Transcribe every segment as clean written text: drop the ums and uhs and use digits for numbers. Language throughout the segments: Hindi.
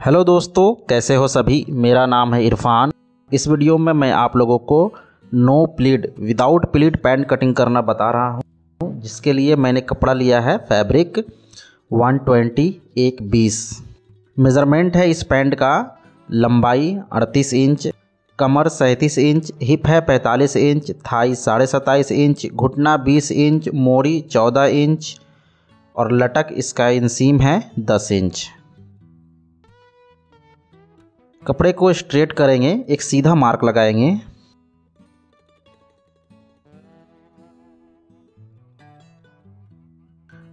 हेलो दोस्तों, कैसे हो सभी। मेरा नाम है इरफान। इस वीडियो में मैं आप लोगों को no pleat without pleat pant cutting करना बता रहा हूँ, जिसके लिए मैंने कपड़ा लिया है फैब्रिक 120 एक 20। मेज़रमेंट है इस पैंट का, लंबाई 38 इंच, कमर 37 इंच, हिप है 45 इंच, थाई 27.5 इंच, घुटना 20 इंच, मोड़ी 14 इंच और लटक इसका इंसीम है 10 इंच। कपड़े को स्ट्रेट करेंगे, एक सीधा मार्क लगाएंगे।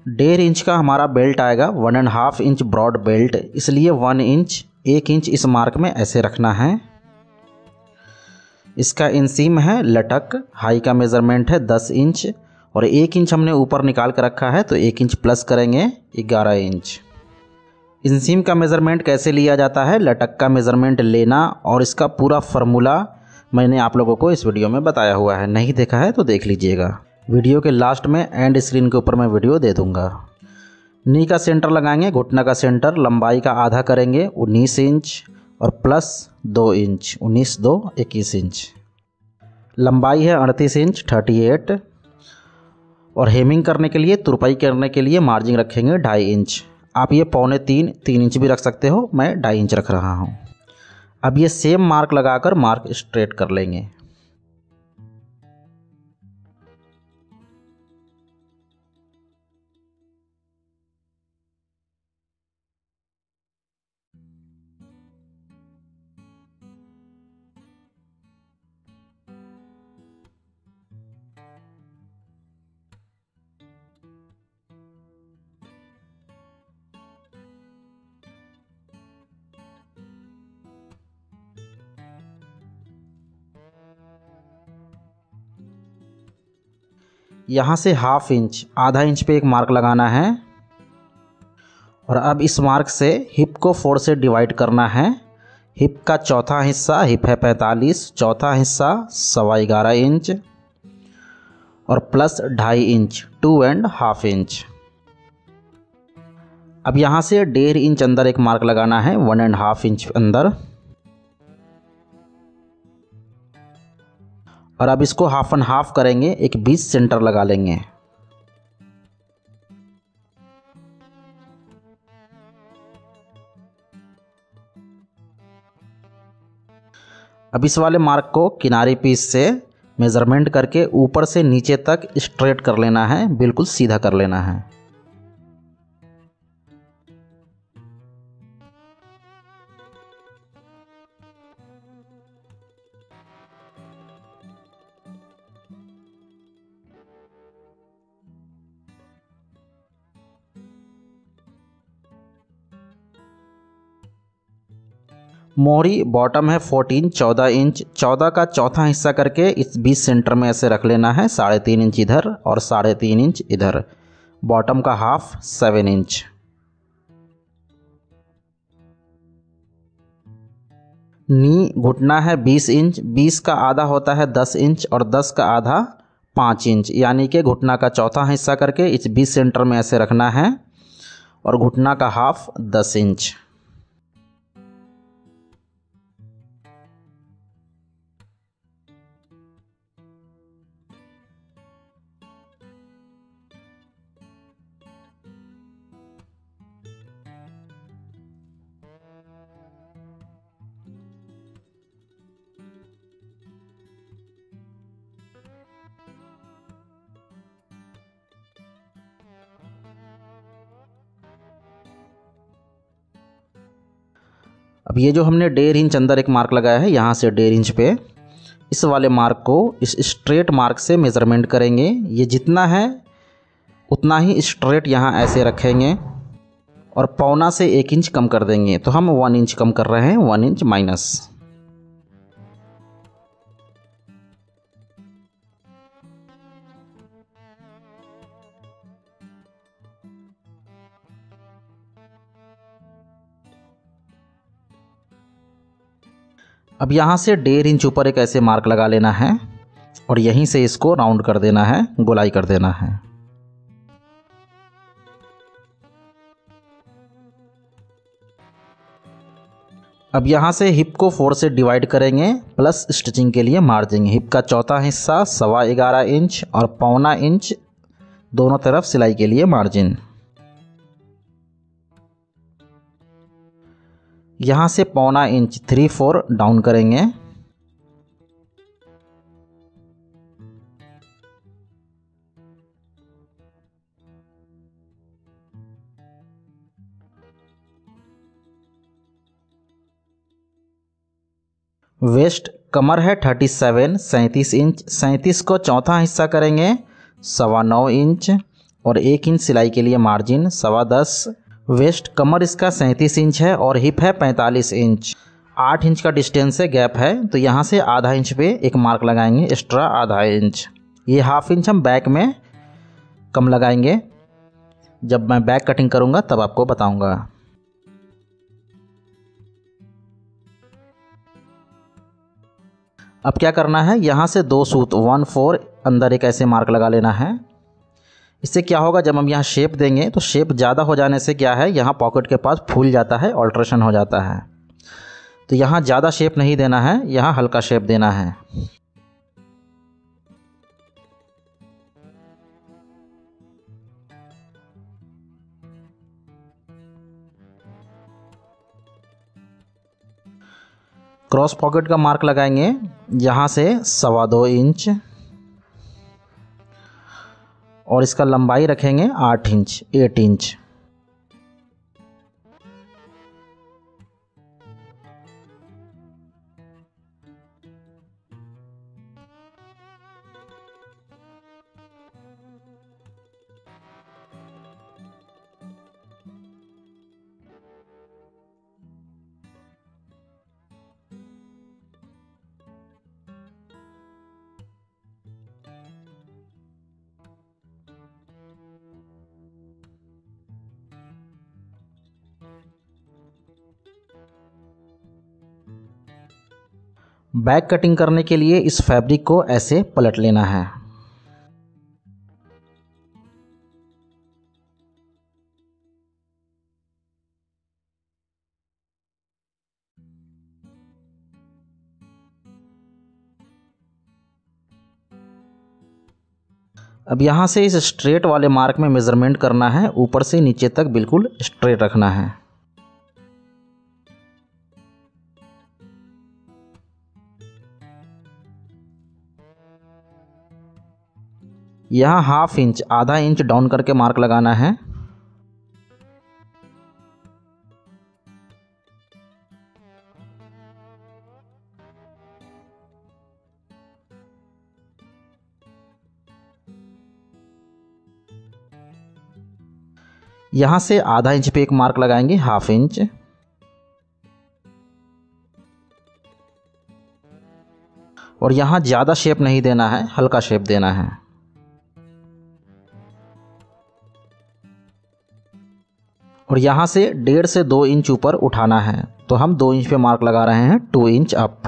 डेढ़ इंच का हमारा बेल्ट आएगा, 1.5 इंच ब्रॉड बेल्ट, इसलिए 1 इंच 1 इंच इस मार्क में ऐसे रखना है। इसका इंसीम है लटक, हाई का मेज़रमेंट है 10 इंच और 1 इंच हमने ऊपर निकाल कर रखा है, तो 1 इंच प्लस करेंगे 11 इंच। इंसीम का मेज़रमेंट कैसे लिया जाता है, लटक का मेज़रमेंट लेना, और इसका पूरा फार्मूला मैंने आप लोगों को इस वीडियो में बताया हुआ है। नहीं देखा है तो देख लीजिएगा। वीडियो के लास्ट में एंड स्क्रीन के ऊपर मैं वीडियो दे दूंगा। नी का सेंटर लगाएंगे, घुटना का सेंटर, लंबाई का आधा करेंगे 19 इंच और प्लस 2 इंच, 19 2 21 इंच। लंबाई है 38 इंच 38, और हेमिंग करने के लिए, तुरपाई करने के लिए मार्जिन रखेंगे 2.5 इंच। आप ये 3.25 इंच भी रख सकते हो, मैं 2.5 इंच रख रहा हूँ। अब ये सेम मार्क लगाकर मार्क स्ट्रेट कर लेंगे। यहाँ से 1/2 इंच, आधा इंच पे एक मार्क लगाना है, और अब इस मार्क से हिप को 4 से डिवाइड करना है। हिप का चौथा हिस्सा, हिप है 45, चौथा हिस्सा 11.25 इंच और प्लस 2.5 इंच, 2.5 इंच। अब यहाँ से 1.5 इंच अंदर एक मार्क लगाना है, 1.5 इंच अंदर, और अब इसको 1/2 करेंगे, एक 20 सेंटर लगा लेंगे। अब इस वाले मार्क को किनारी पीस से मेज़रमेंट करके ऊपर से नीचे तक स्ट्रेट कर लेना है, बिल्कुल सीधा कर लेना है। मोहरी बॉटम है 14 इंच, 14 का चौथा हिस्सा करके इस 20 सेंटर में ऐसे रख लेना है, 3.5 इंच इधर और 3.5 इंच इधर। बॉटम का हाफ 7 इंच। नी घुटना है 20 इंच, 20 का आधा होता है 10 इंच और 10 का आधा 5 इंच, यानी कि घुटना का चौथा हिस्सा करके इस 20 सेंटर में ऐसे रखना है, और घुटना का हाफ 10 इंच। अब ये जो हमने 1.5 इंच अंदर एक मार्क लगाया है, यहाँ से 1.5 इंच पे इस वाले मार्क को इस स्ट्रेट मार्क से मेज़रमेंट करेंगे। ये जितना है उतना ही स्ट्रेट यहाँ ऐसे रखेंगे और पौना से 1 इंच कम कर देंगे, तो हम 1 इंच कम कर रहे हैं, 1 इंच माइनस। अब यहाँ से 1.5 इंच ऊपर एक ऐसे मार्क लगा लेना है और यहीं से इसको राउंड कर देना है, गोलाई कर देना है। अब यहाँ से हिप को 4 से डिवाइड करेंगे प्लस स्टिचिंग के लिए मार्जिन। हिप का चौथा हिस्सा 11.25 इंच और 1.25 इंच दोनों तरफ सिलाई के लिए मार्जिन। यहाँ से 1.25 इंच 3/4 डाउन करेंगे। वेस्ट कमर है 37 इंच, 37 को चौथा हिस्सा करेंगे 9.25 इंच और 1 इंच सिलाई के लिए मार्जिन 10.25। वेस्ट कमर इसका 37 इंच है और हिप है 45 इंच। 8 इंच का डिस्टेंस से गैप है, तो यहाँ से आधा इंच पे एक मार्क लगाएंगे एक्स्ट्रा आधा इंच। ये हाफ इंच हम बैक में कम लगाएंगे, जब मैं बैक कटिंग करूँगा तब आपको बताऊँगा। अब क्या करना है, यहाँ से 2 सूत 1/4 अंदर एक ऐसे मार्क लगा लेना है। इससे क्या होगा, जब हम यहाँ शेप देंगे तो शेप ज़्यादा हो जाने से क्या है, यहाँ पॉकेट के पास फूल जाता है, ऑल्ट्रेशन हो जाता है। तो यहाँ ज़्यादा शेप नहीं देना है, यहाँ हल्का शेप देना है। क्रॉस पॉकेट का मार्क लगाएंगे यहाँ से 2.25 इंच और इसका लंबाई रखेंगे 8 इंच। बैक कटिंग करने के लिए इस फैब्रिक को ऐसे पलट लेना है। अब यहाँ से इस स्ट्रेट वाले मार्क में मेज़रमेंट करना है, ऊपर से नीचे तक बिल्कुल स्ट्रेट रखना है। यहाँ हाफ इंच आधा इंच डाउन करके मार्क लगाना है। यहाँ से आधा इंच पे एक मार्क लगाएंगे हाफ इंच। और यहाँ ज़्यादा शेप नहीं देना है, हल्का शेप देना है। और यहाँ से 1.5 से 2 इंच ऊपर उठाना है, तो हम 2 इंच पे मार्क लगा रहे हैं 2 इंच अप।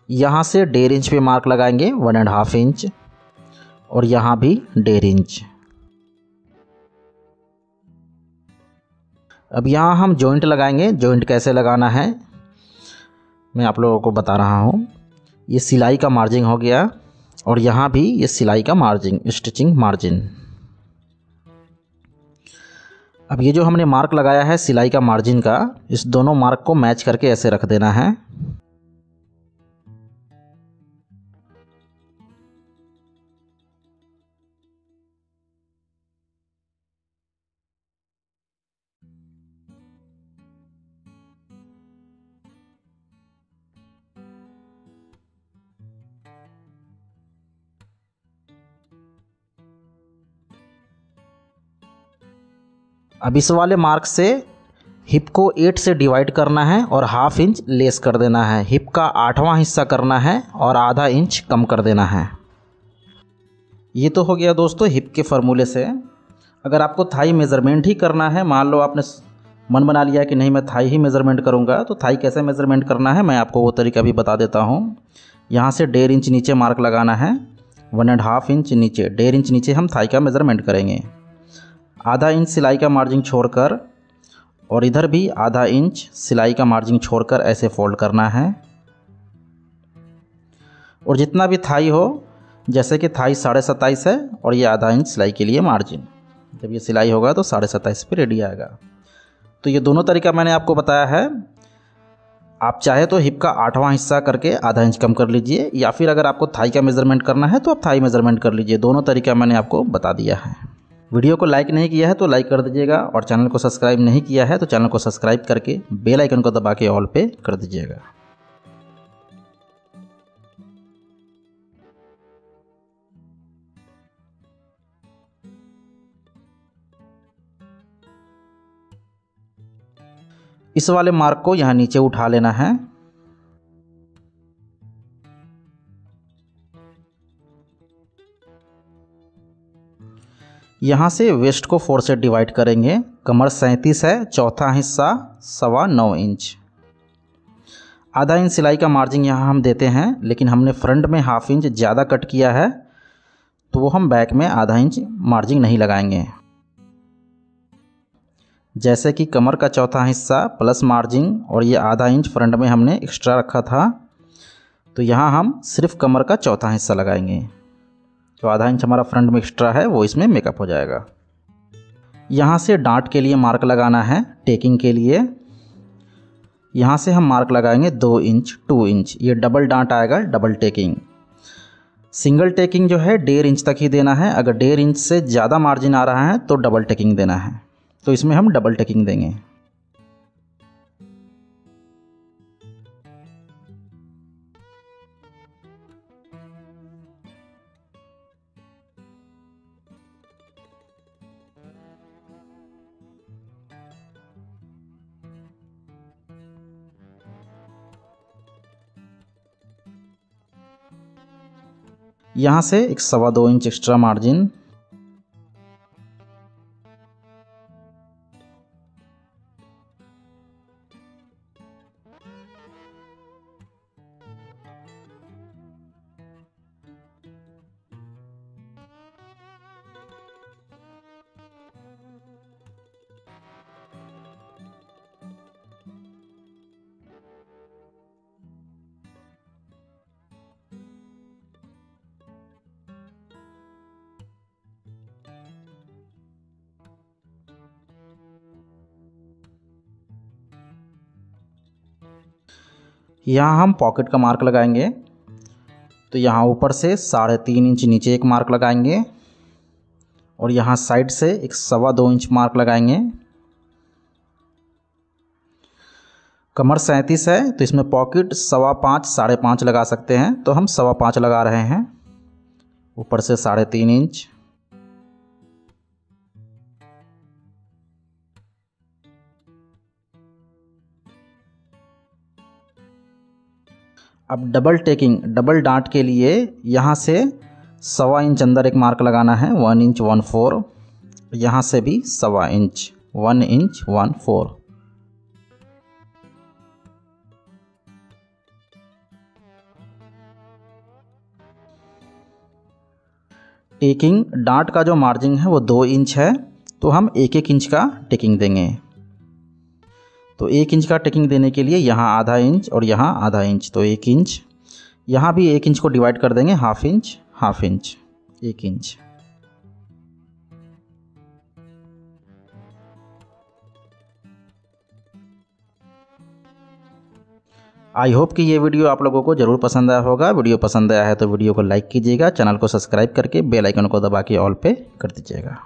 यहाँ से 1.5 इंच पे मार्क लगाएंगे 1.5 इंच और यहाँ भी 1.5 इंच। अब यहाँ हम जॉइंट लगाएंगे। जॉइंट कैसे लगाना है मैं आप लोगों को बता रहा हूँ। ये सिलाई का मार्जिन हो गया और यहाँ भी ये सिलाई का मार्जिन, स्टिचिंग मार्जिन। अब ये जो हमने मार्क लगाया है सिलाई का मार्जिन का, इस दोनों मार्क को मैच करके ऐसे रख देना है। अब इस वाले मार्क से हिप को 8 से डिवाइड करना है और हाफ इंच लेस कर देना है। हिप का 8वां हिस्सा करना है और आधा इंच कम कर देना है। ये तो हो गया दोस्तों हिप के फार्मूले से। अगर आपको थाई मेज़रमेंट ही करना है, मान लो आपने मन बना लिया कि नहीं मैं थाई ही मेज़रमेंट करूँगा, तो थाई कैसे मेज़रमेंट करना है मैं आपको वो तरीका भी बता देता हूँ। यहाँ से 1.5 इंच नीचे मार्क लगाना है, 1.5 इंच नीचे, 1.5 इंच नीचे हम थाई का मेज़रमेंट करेंगे। आधा इंच सिलाई का मार्जिन छोड़कर और इधर भी आधा इंच सिलाई का मार्जिन छोड़कर ऐसे फोल्ड करना है। और जितना भी थाई हो, जैसे कि थाई 27.5 है और ये आधा इंच सिलाई के लिए मार्जिन, जब ये सिलाई होगा तो 27.5 पे रेडी आएगा। तो ये दोनों तरीका मैंने आपको बताया है। आप चाहे तो हिप का 8वां हिस्सा करके आधा इंच कम कर लीजिए, या फिर अगर आपको थाई का मेज़रमेंट करना है तो आप थाई मेज़रमेंट कर लीजिए। दोनों तरीका मैंने आपको बता दिया है। वीडियो को लाइक नहीं किया है तो लाइक कर दीजिएगा, और चैनल को सब्सक्राइब नहीं किया है तो चैनल को सब्सक्राइब करके बेल आइकन को दबा के ऑल पे कर दीजिएगा। इस वाले मार्क को यहाँ नीचे उठा लेना है। यहाँ से वेस्ट को 4 से डिवाइड करेंगे। कमर 37 है, चौथा हिस्सा 9.25 इंच। आधा इंच सिलाई का मार्जिन यहाँ हम देते हैं, लेकिन हमने फ्रंट में 1/2 इंच ज़्यादा कट किया है, तो वो हम बैक में आधा इंच मार्जिन नहीं लगाएंगे। जैसे कि कमर का चौथा हिस्सा प्लस मार्जिन और ये आधा इंच फ्रंट में हमने एक्स्ट्रा रखा था, तो यहाँ हम सिर्फ कमर का चौथा हिस्सा लगाएंगे। जो आधा इंच हमारा फ्रंट में एक्स्ट्रा है वो इसमें मेकअप हो जाएगा। यहाँ से डांट के लिए मार्क लगाना है, टेकिंग के लिए। यहाँ से हम मार्क लगाएंगे 2 इंच, 2 इंच, ये डबल डांट आएगा, डबल टेकिंग। सिंगल टेकिंग जो है 1.5 इंच तक ही देना है। अगर 1.5 इंच से ज़्यादा मार्जिन आ रहा है तो डबल टेकिंग देना है, तो इसमें हम डबल टेकिंग देंगे। यहाँ से एक 2.25 इंच एक्स्ट्रा मार्जिन। यहाँ हम पॉकेट का मार्क लगाएंगे, तो यहाँ ऊपर से 3.5 इंच नीचे एक मार्क लगाएंगे, और यहाँ साइड से एक 2.25 इंच मार्क लगाएंगे। कमर 37 है तो इसमें पॉकेट 5.25 5.5 लगा सकते हैं, तो हम 5.25 लगा रहे हैं। ऊपर से 3.5 इंच। अब डबल टेकिंग, डबल डांट के लिए यहाँ से 1.25 इंच अंदर एक मार्क लगाना है, 1 इंच 1/4। यहाँ से भी 1.25 इंच, 1 इंच 1/4। टेकिंग डांट का जो मार्जिन है वो 2 इंच है, तो हम 1-1 इंच का टेकिंग देंगे। तो 1 इंच का टेकिंग देने के लिए यहाँ आधा इंच और यहाँ आधा इंच, तो 1 इंच। यहाँ भी 1 इंच को डिवाइड कर देंगे, 1/2 inch 1/2 inch, 1 inch. I hope कि ये वीडियो आप लोगों को ज़रूर पसंद आया होगा। वीडियो पसंद आया है तो वीडियो को लाइक कीजिएगा, चैनल को सब्सक्राइब करके बेल आइकन को दबा के ऑल पे कर दीजिएगा।